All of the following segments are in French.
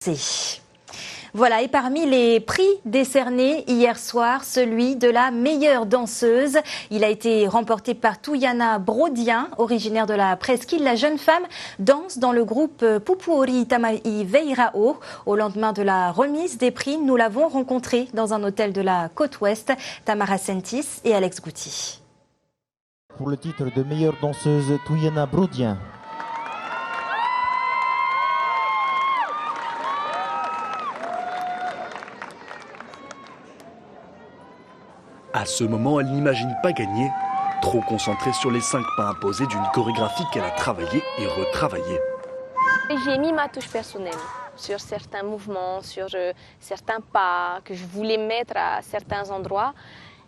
danser. Voilà, et parmi les prix décernés hier soir, celui de la meilleure danseuse. Il a été remporté par Touyana Brodien, originaire de la presqu'île. La jeune femme danse dans le groupe Pupuori Tamai Veirao. Au lendemain de la remise des prix, nous l'avons rencontrée dans un hôtel de la côte ouest. Tamara Sentis et Alex Gouti. Pour le titre de meilleure danseuse, Touyana Brodien. À ce moment, elle n'imagine pas gagner, trop concentrée sur les 5 pas imposés d'une chorégraphie qu'elle a travaillée et retravaillée. J'ai mis ma touche personnelle sur certains mouvements, sur certains pas que je voulais mettre à certains endroits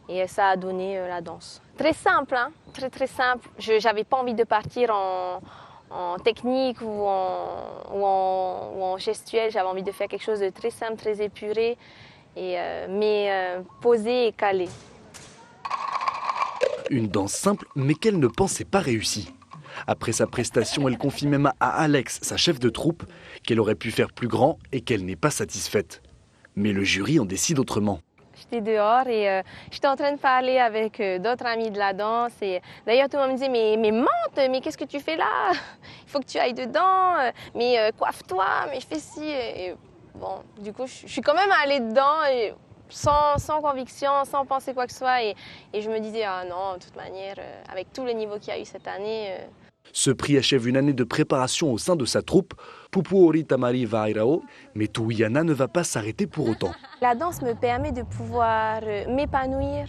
et ça a donné la danse. Très simple, hein, très simple. Je n'avais pas envie de partir en technique ou en gestuel, j'avais envie de faire quelque chose de très simple, très épuré, mais posé et calé. Une danse simple, mais qu'elle ne pensait pas réussir. Après sa prestation, elle confie même à Alex, sa chef de troupe, qu'elle aurait pu faire plus grand et qu'elle n'est pas satisfaite. Mais le jury en décide autrement. J'étais dehors et j'étais en train de parler avec d'autres amis de la danse. Et d'ailleurs, tout le monde me disait mais monte, mais qu'est-ce que tu fais là? Il faut que tu ailles dedans, mais coiffe-toi, mais fais ci. Et bon, du coup, je suis quand même allée dedans. Et sans conviction, sans penser quoi que ce soit. Et je me disais, ah non, de toute manière, avec tous les niveaux qu'il y a eu cette année... Ce prix achève une année de préparation au sein de sa troupe, Pupuori Tamai Veirao, mais Touyana ne va pas s'arrêter pour autant. La danse me permet de pouvoir m'épanouir,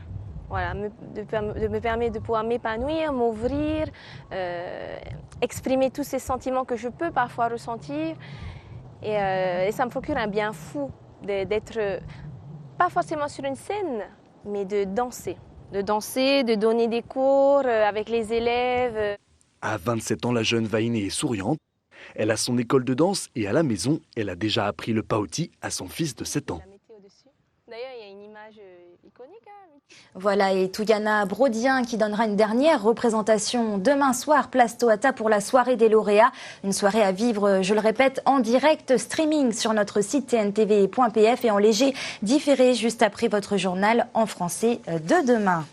voilà, me permet de pouvoir m'épanouir, m'ouvrir, exprimer tous ces sentiments que je peux parfois ressentir. Et ça me procure un bien fou d'être... pas forcément sur une scène, mais de danser, de donner des cours avec les élèves. À 27 ans, la jeune Vaïné est souriante. Elle a son école de danse et à la maison, elle a déjà appris le paoti à son fils de 7 ans. D'ailleurs, il y a une image iconique. Voilà, et Touyana Brodien qui donnera une dernière représentation demain soir, place Toata pour la soirée des lauréats. Une soirée à vivre, je le répète, en direct streaming sur notre site tntv.pf et en léger différé juste après votre journal en français de demain.